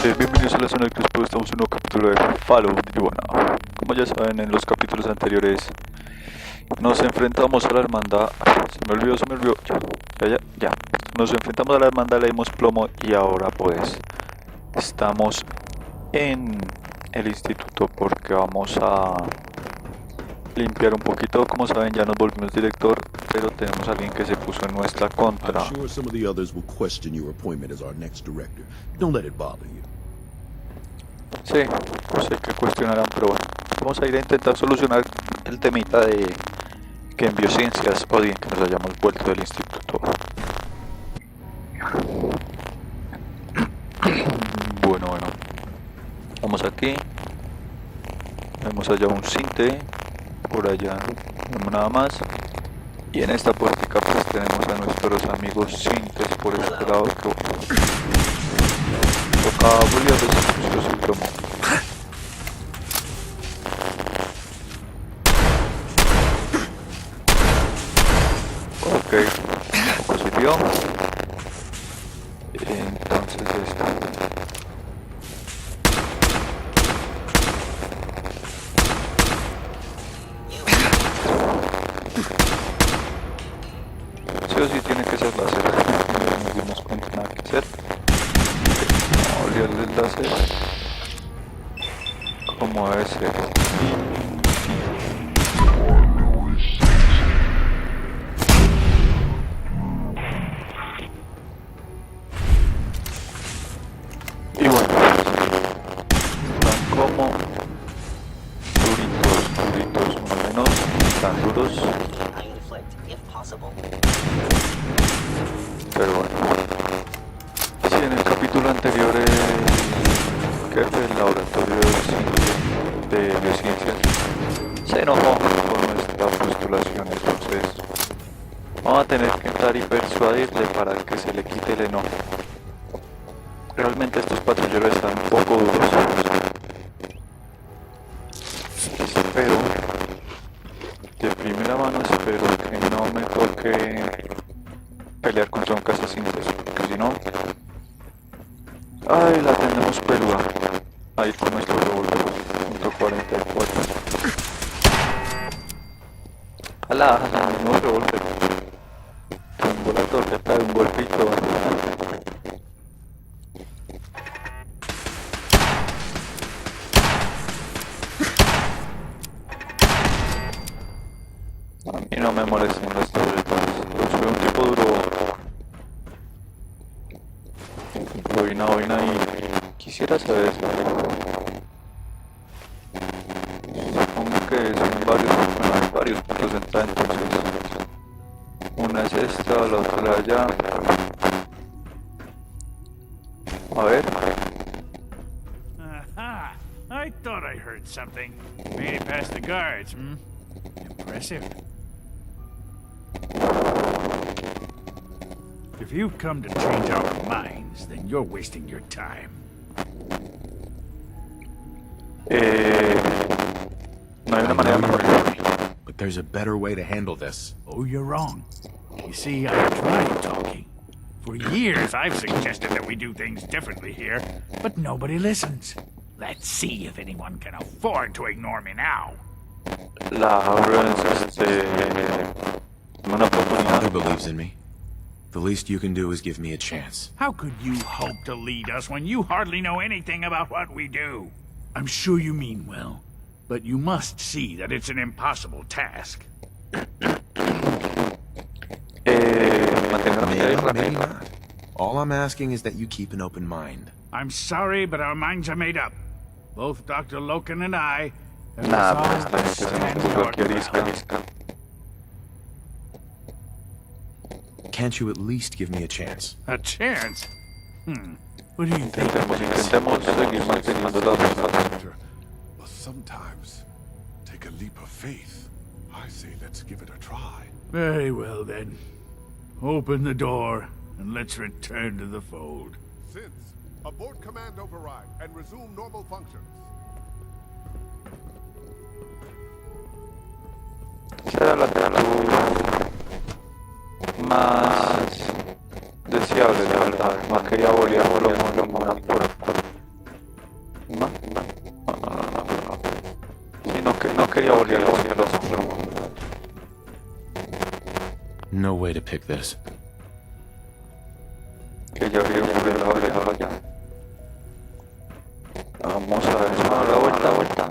Bienvenidos a la zona de Crespo, estamos en un nuevo capítulo de Fallout. Y bueno, como ya saben, en los capítulos anteriores nos enfrentamos a la hermandad. Se me olvidó, ya. Nos enfrentamos a la hermandad, le dimos plomo y ahora pues estamos en el instituto porque vamos a limpiar un poquito. Como saben, ya nos volvimos director, pero tenemos a alguien que se puso en nuestra contra. I'm sure some of the others will question your appointment as our next director. Don't let it bother you. Sí, pues sé que cuestionarán, pero bueno, vamos a ir a intentar solucionar el temita de que en biociencias odien que nos hayamos vuelto del instituto. Bueno, vamos aquí, vemos allá un cinte, por allá no vemos nada más, y en esta puertica pues tenemos a nuestros amigos cintes por este lado. Toca volver a plomo. Ok, poco sirvió. Entonces esto. Sí o sí tiene que ser láser. No nos dimos cuenta nada que hacer. Olvidar el láser como debe ser. Y bueno, están como duritos, más o menos, tan duros. Pero bueno, sí, en el capítulo anterior que fue el laboratorio de biociencias se enojó por nuestra postulación, entonces vamos a tener que entrar y persuadirle para que se le quite el enojo. Realmente estos patrulleros están un poco duros, pero de primera mano espero que no me toque pelear contra un cazacintes, porque si no, ay, la tenemos peluda. Ahí con nuestro revólver, .44. Jala, mismo revólver. Tengo la torreta de un golpito. A mí no me molestan las torretas. Yo soy un tipo duro. Boina y quisiera saber. Supongo que son varios puntos de entrada, entonces una es esta, la otra allá. A ver. Aha! I thought I heard something. Made it past the guards, Impressive. If you've come to change our minds, then you're wasting your time. No hay una manera mejor. But there's a better way to handle this. Oh, you're wrong. You see, I tried talking. For years, I've suggested that we do things differently here, but nobody listens. Let's see if anyone can afford to ignore me now. La una Father oportunidad. believes in me. The least you can do is give me a chance. How could you hope to lead us when you hardly know anything about what we do? I'm sure you mean well, but you must see that it's an impossible task. Maybe not. All I'm asking is that you keep an open mind. I'm sorry, but our minds are made up. Both Dr. Loken and I have Nah, resolved pues to esta gente stand es your cualquier ground. isca. Can't you at least give me a chance? A chance? What do you think? Intentemos seguir manteniendo las cosas. But sometimes, take a leap of faith. I say let's give it a try. Very well, then. Open the door, and let's return to the fold. Since, abort command override and resume normal functions. Será la actitud más deseable, la verdad. No quería volver a plomo, quería volver hacia los No way to pick this. que ya había volvido ya. Vamos a ver, la vuelta.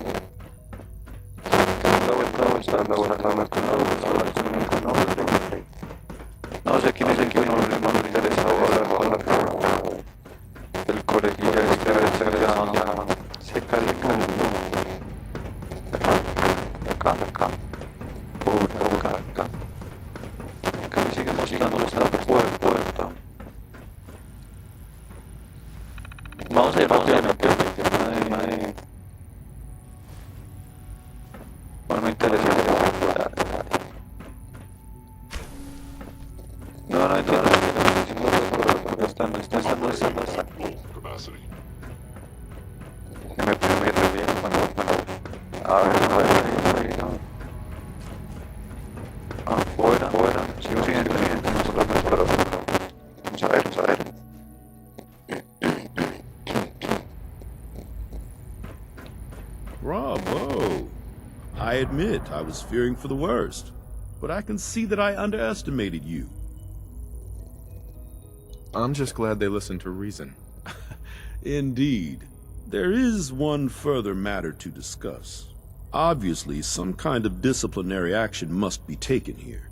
No sé quién es el que no me interesa ahora. El colegio ya se calentó. Acá. Acá me sigue mostrando esta puerta. Vamos a ir rápidamente. Bueno, me interesa. No entiendo. No está. Capacity. Me permite bien. A ver. Afuera. Sigo sin entender. Vamos a ver. Bravo! I admit I was fearing for the worst, but I can see that I underestimated you. I'm just glad they listened to reason. Indeed. There is one further matter to discuss. Obviously, some kind of disciplinary action must be taken here.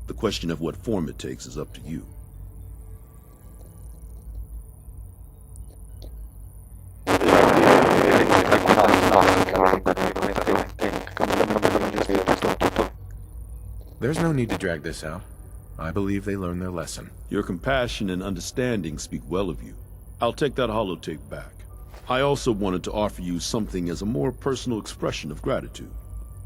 The question of what form it takes is up to you. There's no need to drag this out. I believe they learned their lesson. Your compassion and understanding speak well of you. I'll take that holotape back. I also wanted to offer you something as a more personal expression of gratitude.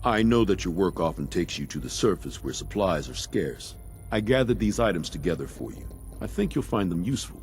I know that your work often takes you to the surface where supplies are scarce. I gathered these items together for you. I think you'll find them useful.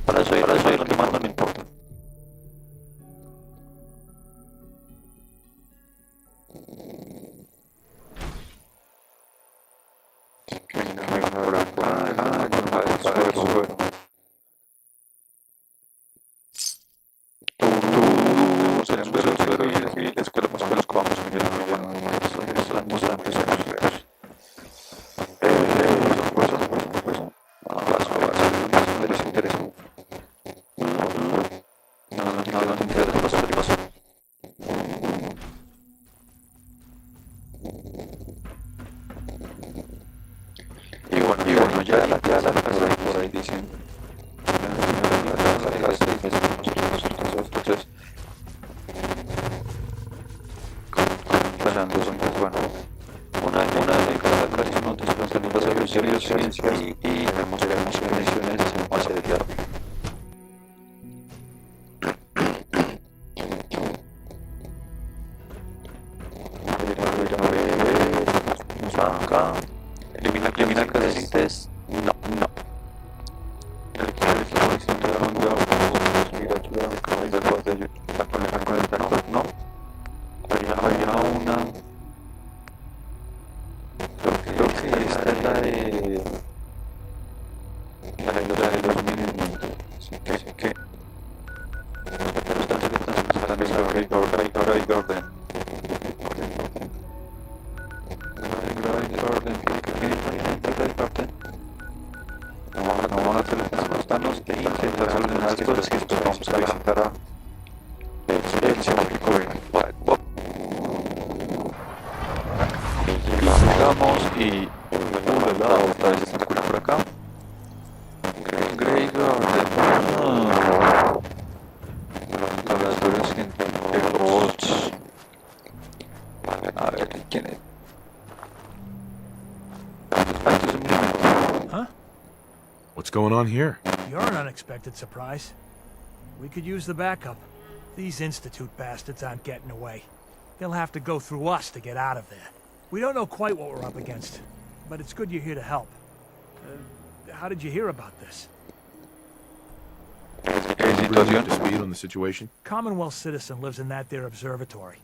Para eso lo que mando no importa. Por acá, suero. Suero y después los vamos a mirar. Eso es muy antes. Y bueno, ya la casa por ahí dicen. Entonces, comparando son bueno. Una de cada clase no tenemos las ciencias y tenemos misiones en base de tierra. Acá. Eliminar casas. No. No. Había una. Creo que esta es la de los minutos. Así que. Ahora hay orden. No van a teletransportarnos e intentar ordenar las cosas que después vamos a visitar a el científico. Llegamos y otra vez espectacular por acá. Grey Garden. Laboratorios científicos. Robots. A ver, ¿quién es? Esto es un minuto. What's going on here? You're an unexpected surprise. We could use the backup. These Institute bastards aren't getting away. They'll have to go through us to get out of there. We don't know quite what we're up against, but it's good you're here to help. How did you hear about this? Bring you up to speed on the situation? Commonwealth citizen lives in that there observatory.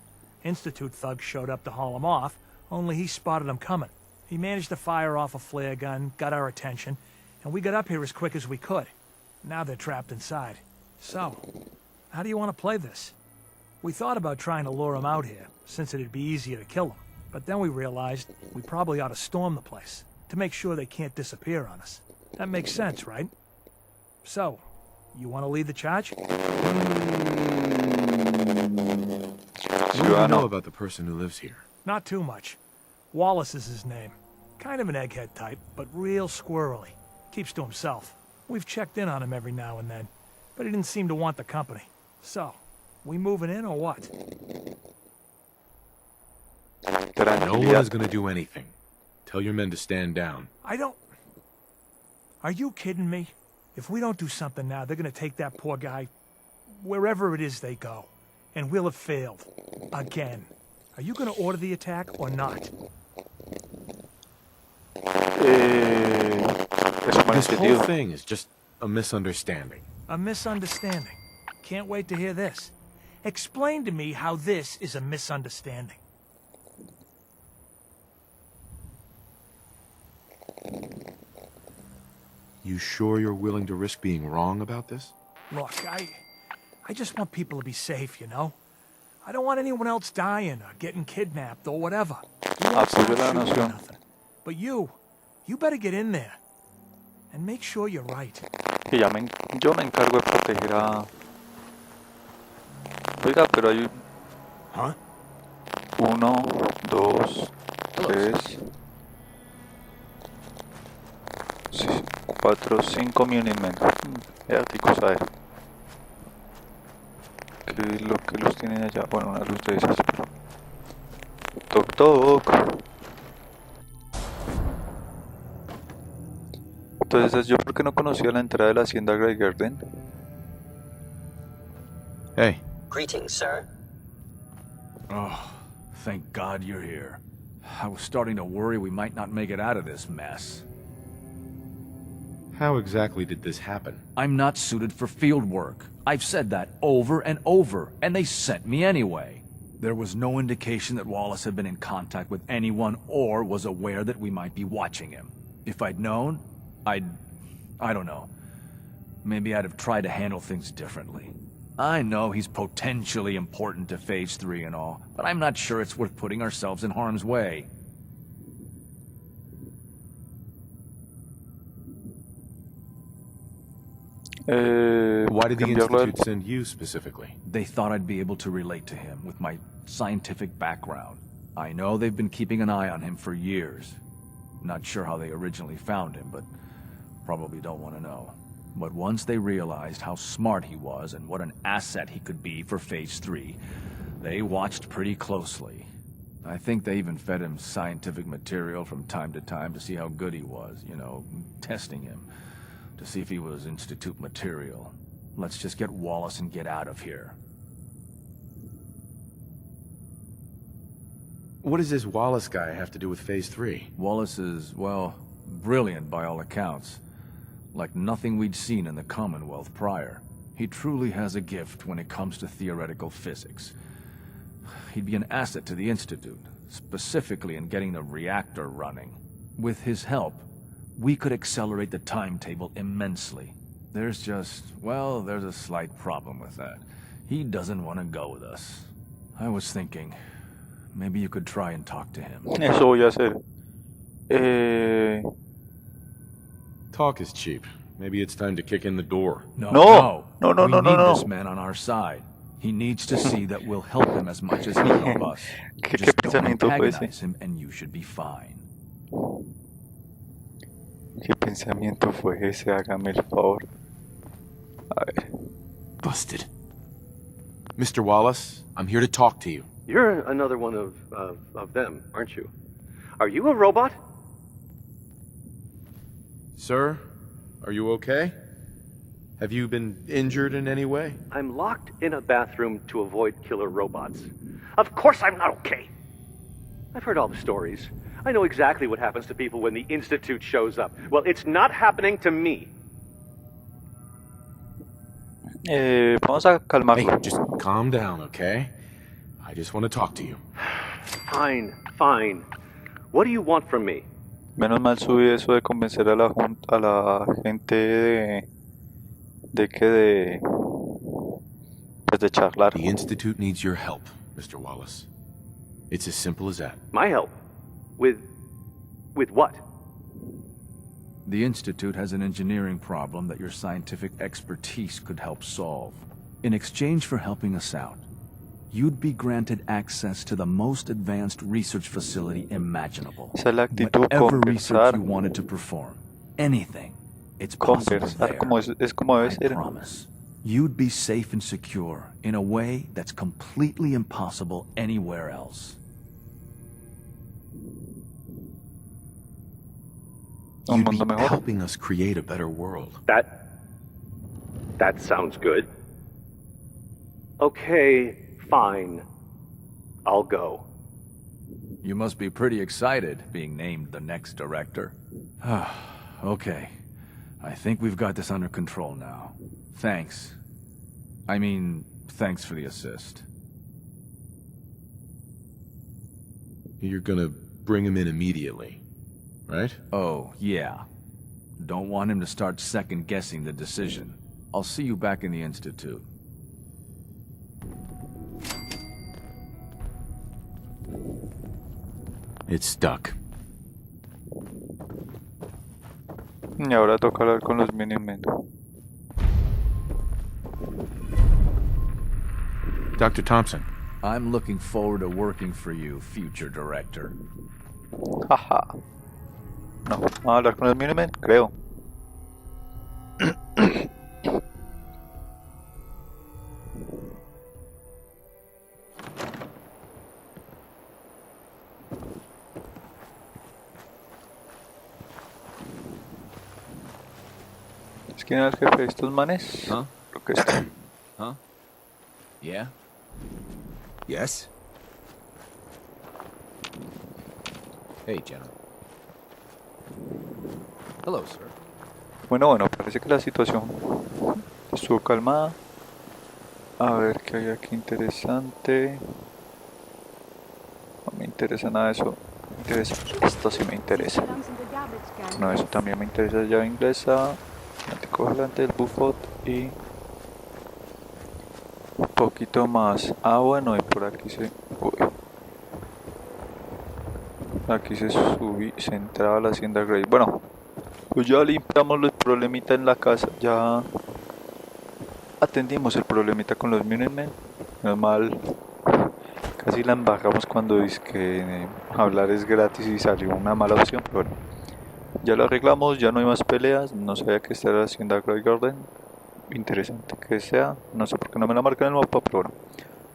Institute thugs showed up to haul him off, only he spotted them coming. He managed to fire off a flare gun, got our attention, and we got up here as quick as we could. Now they're trapped inside. So, how do you want to play this? We thought about trying to lure them out here, since it'd be easier to kill them. But then we realized we probably ought to storm the place, to make sure they can't disappear on us. That makes sense, right? So, you want to lead the charge? What do you know about the person who lives here? Not too much. Wallace is his name. Kind of an egghead type, but real squirrely. Keeps to himself. We've checked in on him every now and then, but he didn't seem to want the company. So, we moving in or what? No one is going to do anything. Tell your men to stand down. Are you kidding me? If we don't do something now, they're gonna take that poor guy wherever it is they go. And we'll have failed. Again. Are you gonna order the attack or not? This whole thing is just a misunderstanding. A misunderstanding. Can't wait to hear this. Explain to me how this is a misunderstanding. You sure you're willing to risk being wrong about this? Look, I just want people to be safe, you know? I don't want anyone else dying or getting kidnapped or whatever. But you better get in there. And make sure you're right. Yo me encargo de proteger a... Oiga, pero hay... Huh? 1, 2, 3... 4, 5 Minutemen. Ticos, a ver. ¿Qué es lo que los tienen allá? Bueno, una luz de esas, pero... Toc toc. Entonces, ¿yo por qué no conocía la entrada de la hacienda Garden? Hey. Greetings, sir. Oh, thank God you're here. I was starting to worry we might not make it out of this mess. How exactly did this happen? I'm not suited for field work. I've said that over and over, and they sent me anyway. There was no indication that Wallace had been in contact with anyone or was aware that we might be watching him. If I'd known, I don't know. Maybe I'd have tried to handle things differently. I know he's potentially important to Phase 3 and all, but I'm not sure it's worth putting ourselves in harm's way. Why did the Institute send you specifically? They thought I'd be able to relate to him with my scientific background. I know they've been keeping an eye on him for years. Not sure how they originally found him, but probably don't want to know. But once they realized how smart he was and what an asset he could be for Phase 3, they watched pretty closely. I think they even fed him scientific material from time to time to see how good he was, you know, testing him. To see if he was Institute material. Let's just get Wallace and get out of here. What does this Wallace guy have to do with Phase 3? Wallace is, well, brilliant by all accounts. Like nothing we'd seen in the Commonwealth prior. He truly has a gift when it comes to theoretical physics. He'd be an asset to the Institute, specifically in getting the reactor running. With his help, we could accelerate the timetable immensely. There's just, well, there's a slight problem with that. He doesn't want to go with us. I was thinking, maybe you could try and talk to him. Eso voy a hacer. Talk is cheap. Maybe it's time to kick in the door. No. We need this man on our side. He needs to see that we'll help him as much as he'll help us. Just don't antagonize him and you should be fine. ¿Qué pensamiento fue ese? Hágame el favor. A ver. Busted. Mr. Wallace, I'm here to talk to you. You're another one of them, aren't you? Are you a robot? Sir, are you okay? Have you been injured in any way? I'm locked in a bathroom to avoid killer robots. Of course I'm not okay. I've heard all the stories. I know exactly what happens to people when the Institute shows up. Well, it's not happening to me. Vamos a Hey, calmarlo. just calm down, okay? I just want to talk to you. Fine, fine. What do you want from me? Menos mal subí eso de convencer a a la gente pues de charlar. The Institute needs your help, Mr. Wallace. It's as simple as that. My help? With what? The Institute has an engineering problem that your scientific expertise could help solve. In exchange for helping us out, you'd be granted access to the most advanced research facility imaginable. Esa es la actitud, Whatever research conversar, you wanted to perform, anything, it's possible conversar there. como es como debe I ser. promise. You'd be safe and secure in a way that's completely impossible anywhere else. Un You'd mundo be mejor. helping us create a better world. That sounds good. Okay, fine. I'll go. You must be pretty excited being named the next director. Okay. I think we've got this under control now. Thanks. I mean, thanks for the assist. You're gonna bring him in immediately, right? Oh, yeah. Don't want him to start second-guessing the decision. I'll see you back in the Institute. It's stuck. Y ahora toca hablar con los Minutemen. Dr. Thompson. I'm looking forward to working for you, future director. Jaja. No, vamos a hablar con los Minutemen, creo. ¿Quién era el jefe de estos manes? Huh? Creo que este. Huh? Yeah? Yes? Hey, gentlemen. Hello, sir. Bueno, parece que la situación estuvo calmada. A ver qué hay aquí interesante. No me interesa nada de eso. Me interesa. Esto sí me interesa. No, eso también me interesa. Llave inglesa. Anticongelante del Buffot y un poquito más. Ah, bueno, y por aquí se. Uy. Aquí se entraba a la hacienda Grey. Bueno, pues ya limpiamos los problemitas en la casa. Ya atendimos el problemita con los Minutemen. Menos mal, casi la embarramos cuando dice que hablar es gratis y salió una mala opción. Pero bueno, ya lo arreglamos, ya no hay más peleas. No sabía que esta era la hacienda Grey Garden. Interesante que sea. No sé por qué no me la marcan en el mapa, pero bueno.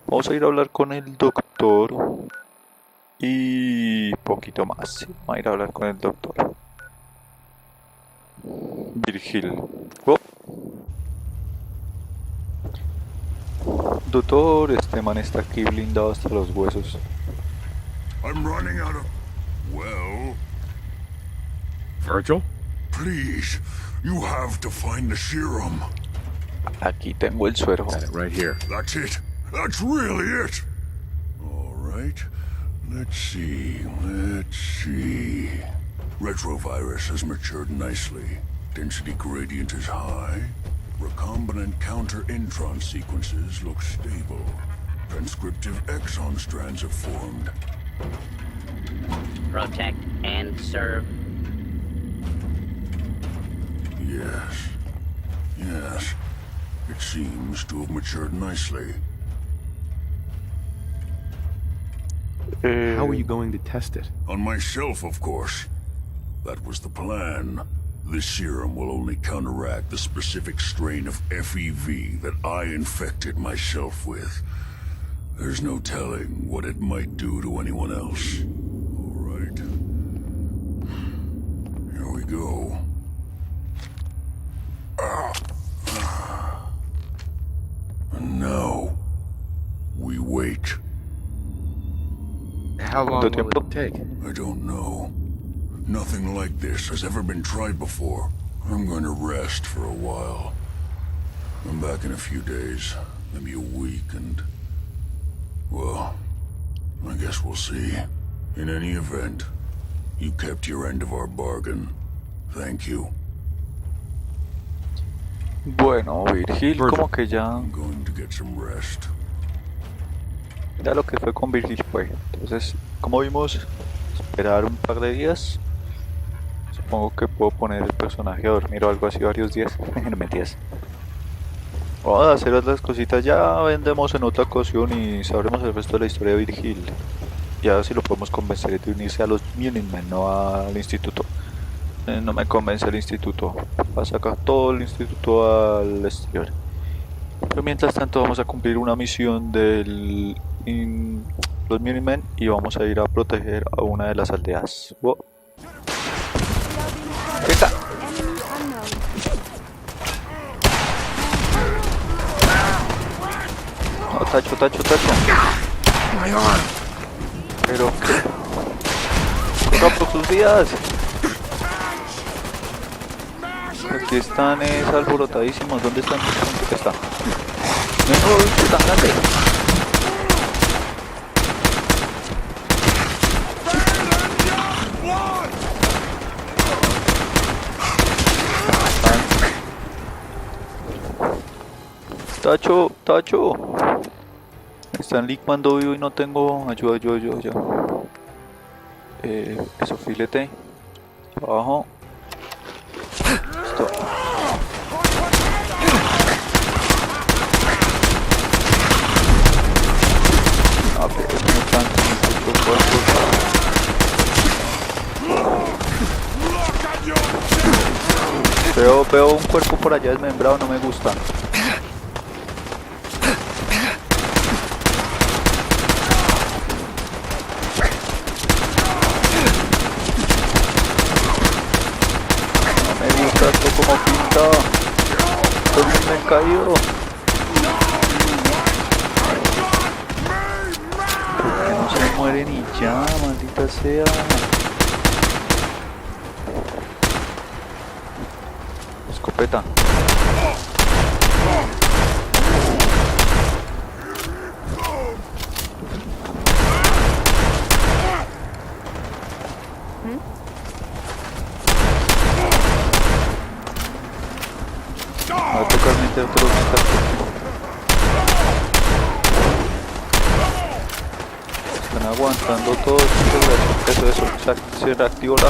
Vamos a ir a hablar con el doctor. Y poquito más. Sí, vamos a ir a hablar con el doctor Virgil. Oh. Doctor, este man está aquí blindado hasta los huesos. I'm running out of... Well, Virgil? please, you have to find the serum. Aquí tengo el suero. Got it right here. That's it. That's really it. All right. Let's see. Retrovirus has matured nicely. Density gradient is high. Recombinant counter-intron sequences look stable. Transcriptive exon strands have formed. Protect and serve. Yes. It seems to have matured nicely. How are you going to test it? On myself, of course. That was the plan. This serum will only counteract the specific strain of FEV that I infected myself with. There's no telling what it might do to anyone else. All right. Here we go. How long ¿Cuánto will tiempo? it take? I don't know. Nothing like this has ever been tried before. I'm going to rest for a while. I'm back in a few days, maybe a week, and... well, I guess we'll see. In any event, you kept your end of our bargain. Thank you. Bueno, Virgil, como que ya... I'm going to get some rest. Ya lo que fue con Virgil fue. Entonces, como vimos, esperar un par de días. Supongo que puedo poner el personaje a dormir o algo así varios días. No mentiras. Vamos a hacer otras cositas. Ya vendemos en otra ocasión y sabremos el resto de la historia de Virgil. Y a ver si lo podemos convencer de unirse a los Minutemen, no al Instituto. No me convence el Instituto. Va a sacar todo el Instituto al exterior. Pero mientras tanto vamos a cumplir una misión del los Minutemen y vamos a ir a proteger a una de las aldeas. Wow. ¡Venga! No, tacho. Pero qué... corra por sus vidas. Aquí están alborotadísimos. ¿Dónde están? ¿Dónde está? No, tan grande. Tacho. Están licuando vivo y no tengo ayuda. Eso, filete. Abajo. Listo. A ver, no tanto, muchos cuerpos. Veo un cuerpo por allá desmembrado, no me gusta. Como pinta, todo me he caído. Que no se muere ni ya, maldita sea. Escopeta. Va a tocar meter otros metales. Están aguantando todo. Eso. Se reactivó la...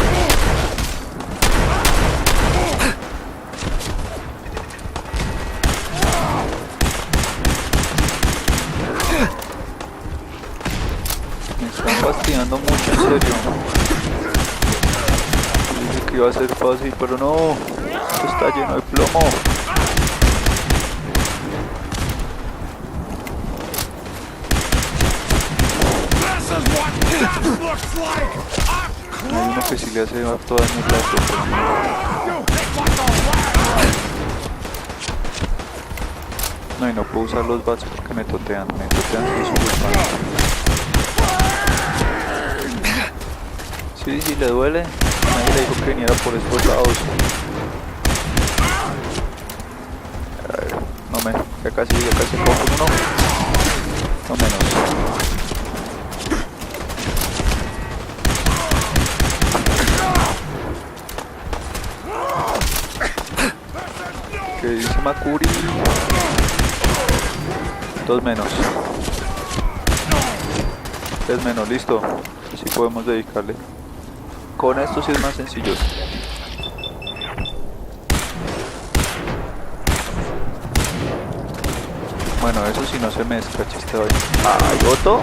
Me están fastidiando mucho, en serio. Dije que iba a ser fácil, pero no. Esto está lleno de plomo. Hay uno que sí le hace harto daño al plato, pero no, y no puedo usar los bats porque me totean y son muy Sí, le duele. Nadie le dijo que viniera por estos lados. A ver, ya casi cojo uno. No menos. ¿Qué dice Makuri? 2 menos. 3 menos, listo. Así podemos dedicarle. Con esto sí es más sencillo. Bueno, eso sí no se me escacha este baño. ¡Ay, Otto!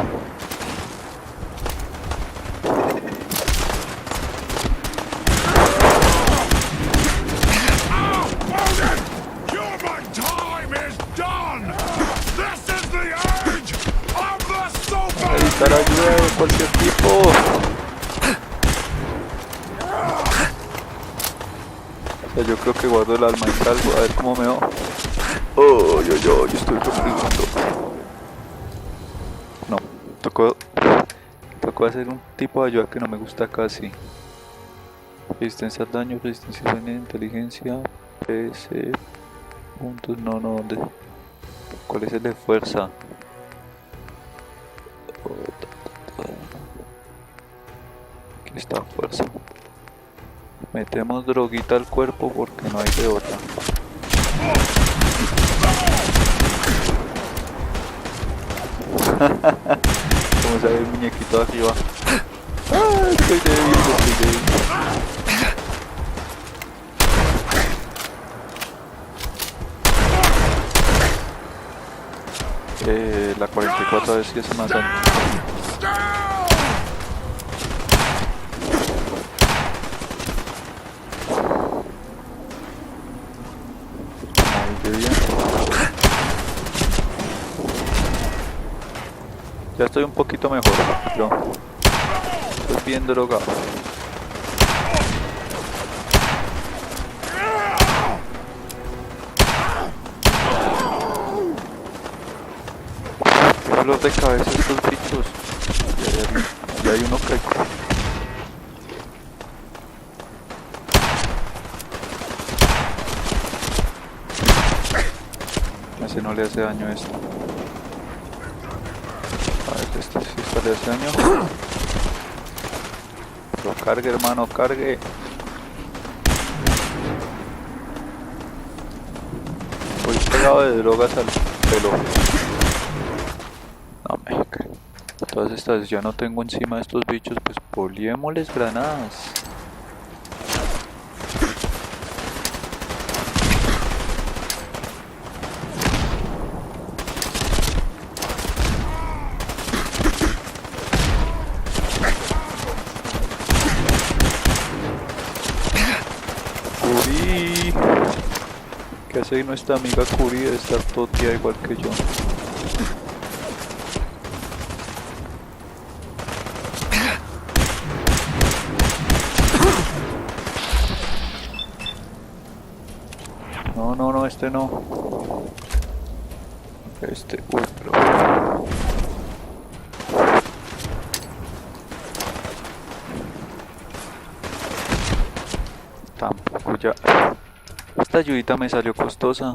Necesitar ayuda de cualquier tipo. O sea, yo creo que guardo el alma y salgo a ver cómo me va. Oh, yo estoy sufriendo. No, tocó tocó hacer un tipo de ayuda que no me gusta casi. Resistencia al daño, resistencia al veneno, inteligencia, PS, puntos, no, ¿dónde? ¿Cuál es el de fuerza? Aquí está fuerza. Metemos droguita al cuerpo porque no hay de otra. Como se ve el muñequito de arriba. ¡Ah! Estoy débil, estoy débil. La 44 a ver si hace más daño. Ahí qué bien. Ya estoy un poquito mejor, pero estoy bien drogado. Qué dolor de cabeza estos bichos. Ya hay uno que... Ese no le hace daño a esto. A ver, este sí le hace daño. Pero cargue, hermano, cargue. Voy pegado de drogas al pelo. No me cae. Todas estas ya no tengo encima de estos bichos, pues poliémosles granadas. Curi. ¿Qué hace nuestra amiga Curi de estar totia igual que yo? No, este no. Este, uy, pero... Tampoco ya... Esta ayudita me salió costosa.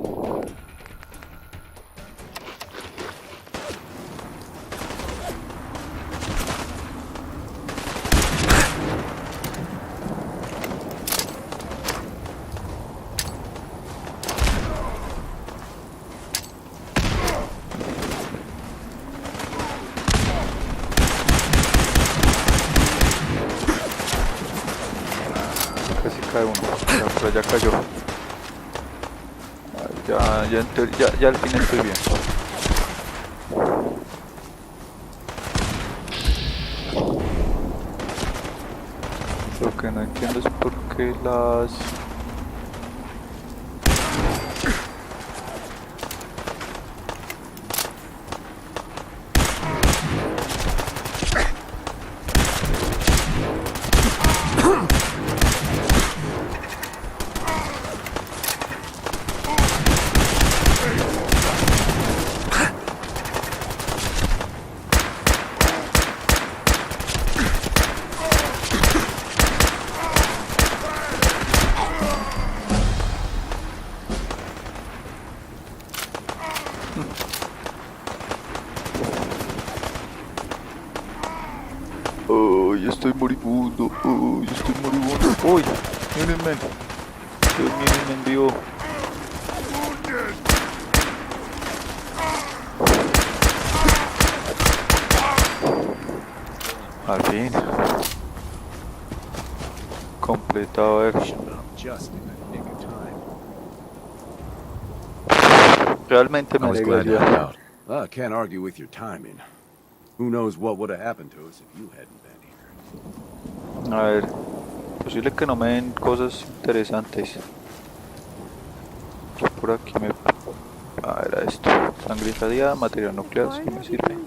Casi cae uno, ya, pero ya cayó. Ya al fin estoy bien. Lo que no entiendo es por qué las... Uy, estoy moribundo. Uy, estoy moribundo. Uy, Minutemen. Dios mío, me envió. Al fin. Completado, a ver. Realmente me alegraría. Well, I can't argue with your timing. Who knows what would have happened to us if you hadn't been here. A ver, posible que no me den cosas interesantes. Por aquí me... Ah, era esto. Sangre irradiada, material nuclear, sí me sirve.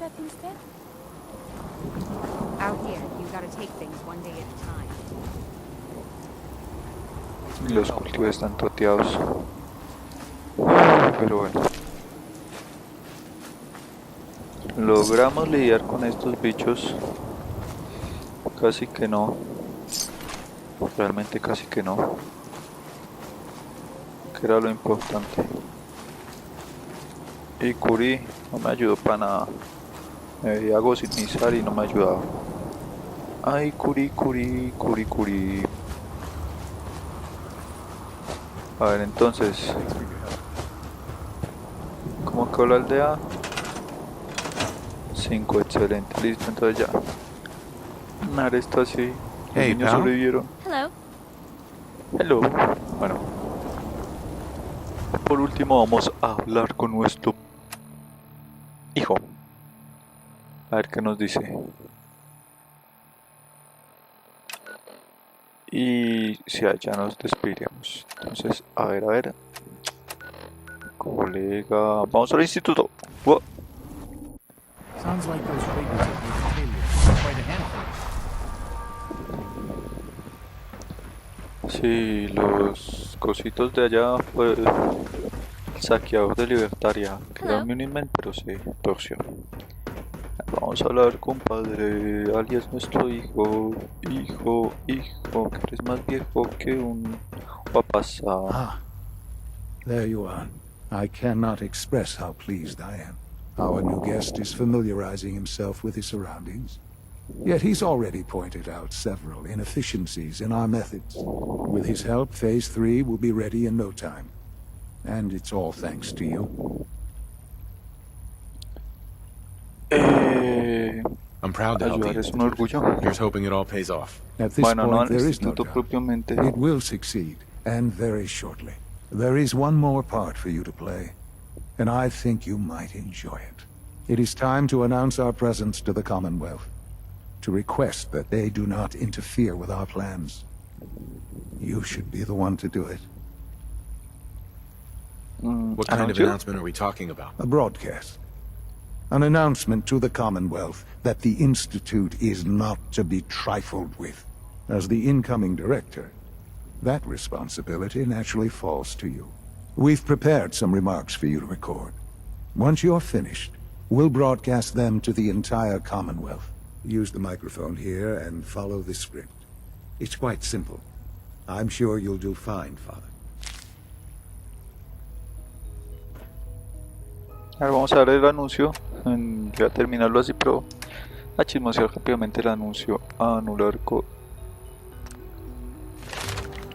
Y los cultivos están toteados. Pero bueno. Logramos lidiar con estos bichos Casi que no. Realmente casi que no. Que era lo importante. Y Curi no me ayudó para nada. Me veía gocinizar y no me ayudaba. Ay, Curi. A ver, entonces. ¿Cómo quedó la aldea? 5, excelente. Listo, entonces ya. Nada, está así. Los Hey, niños pal. sobrevivieron. Hello. Bueno. Por último vamos a hablar con nuestro hijo. A ver qué nos dice. Y si allá nos despediremos. Entonces, a ver. Colega. Vamos al instituto. Wow. Sounds like those raiders at Minutemen are quite a handful. Sí, los cositos de allá fue el saqueador de Libertaria, que era un Minutemen, pero se torció. Vamos a hablar, compadre, alias nuestro hijo, que eres más viejo que un papasa. Ah, there you are. I cannot express how pleased I am. Our new guest is familiarizing himself with his surroundings. Yet he's already pointed out several inefficiencies in our methods. With his help, Phase 3 will be ready in no time. And it's all thanks to you. I'm proud to help Ayudar you. es un orgullo. Here's hoping it all pays off. At this Bueno, no point, al there is no instituto doubt. propiamente. It will succeed, and very shortly. There is one more part for you to play, and I think you might enjoy it. It is time to announce our presence to the Commonwealth, to request that they do not interfere with our plans. You should be the one to do it. What kind of Anuncio? announcement are we talking about? A broadcast. An announcement to the Commonwealth that the Institute is not to be trifled with. As the incoming director, that responsibility naturally falls to you. We've prepared some remarks for you to record. Once you're finished, we'll broadcast them to the entire Commonwealth. Use the microphone here and follow the script. It's quite simple. I'm sure you'll do fine, Father. Ahora vamos a ver el anuncio. Voy a terminarlo así, pero a chismosear rápidamente el anuncio. Anular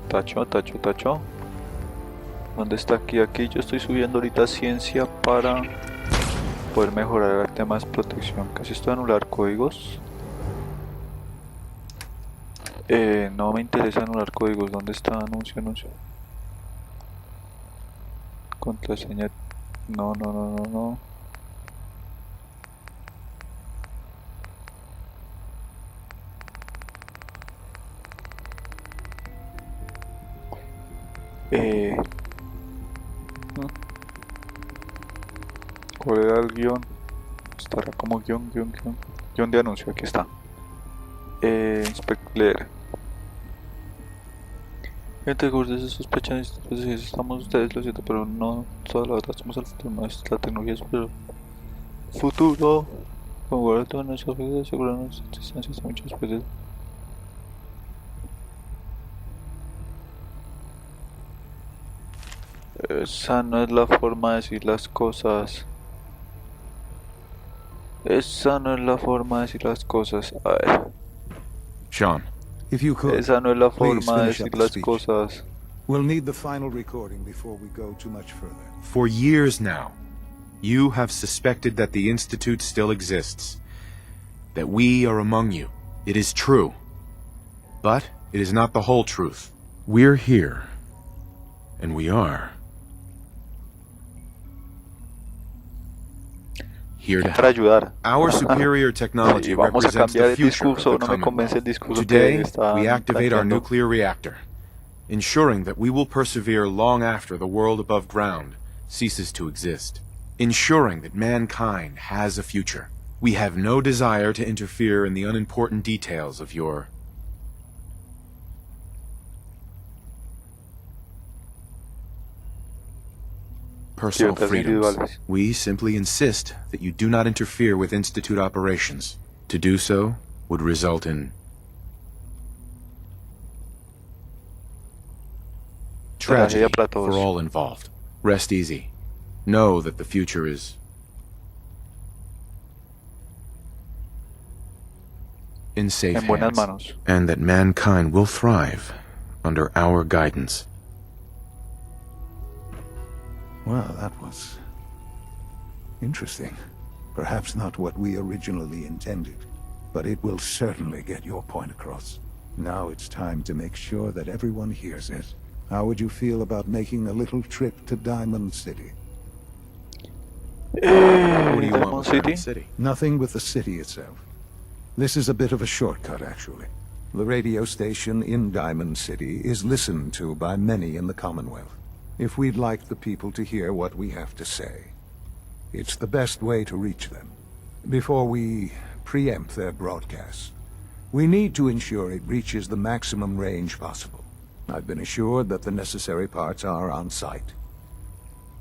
tacho. ¿Dónde está aquí? Aquí yo estoy subiendo ahorita ciencia para poder mejorar el tema de protección. Casi estoy anular códigos. No me interesa anular códigos. ¿Dónde está anuncio? Contraseña. No. ¿Cuál era el guión? Estará como guión de anuncio, aquí está. Leer. Gente, ustedes sospechan, estamos ustedes, lo siento, pero no toda la verdad somos el futuro, no es la tecnología superior. Futuro, con guardar todas nuestras vidas, asegurar nuestra existencia hasta muchas veces. Esa no es la forma de decir las cosas. A ver. Sean. If you could, Esa no es la please forma de finish up decir the las speech. cosas. We'll need the final recording before we go too much further. For years now, you have suspected that the Institute still exists. That we are among you. It is true. But it is not the whole truth. We're here. And we are here to Para help. ayudar. Our superior technology Sí, vamos a represents cambiar the el future of discurso, the no me convence el discurso que Today, está we activate our planteando. nuclear reactor, ensuring that we will persevere long after the world above ground ceases to exist. Ensuring that mankind has a future. We have no desire to interfere in the unimportant details of your personal Libertades freedoms. individuales. We simply insist that you do not interfere with Institute operations. To do so would result in tragedia tragedy para for todos. all involved. Rest easy. Know that the future is in safe En buenas hands, manos. and that mankind will thrive under our guidance. Well, that was interesting. Perhaps not what we originally intended, but it will certainly get your point across. Now it's time to make sure that everyone hears it. How would you feel about making a little trip to Diamond City? What do you want Diamond with City? Diamond City? Nothing with the city itself. This is a bit of a shortcut, actually. The radio station in Diamond City is listened to by many in the Commonwealth. If we'd like the people to hear what we have to say, it's the best way to reach them. Before we preempt their broadcasts, we need to ensure it reaches the maximum range possible. I've been assured that the necessary parts are on site.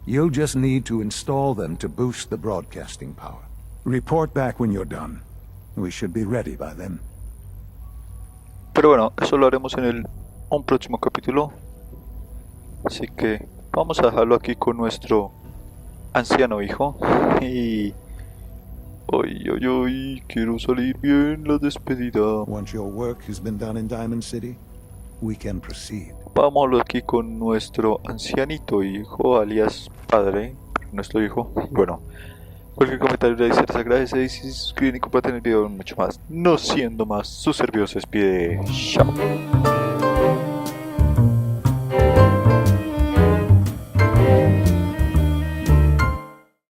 You'll just need to install them to boost the broadcasting power. Report back when you're done. We should be ready by then. Pero bueno, eso lo haremos en un próximo capítulo. Así que vamos a dejarlo aquí con nuestro anciano hijo. Y... Ay, quiero salir bien la despedida. Once your work has been done in Diamond City, we can proceed. Vámonos aquí con nuestro ancianito hijo, alias padre, nuestro hijo. Bueno, cualquier comentario de hacer, agradece y si se suscriben y comparten el video mucho más. No siendo más, su servidor se despide. Chao.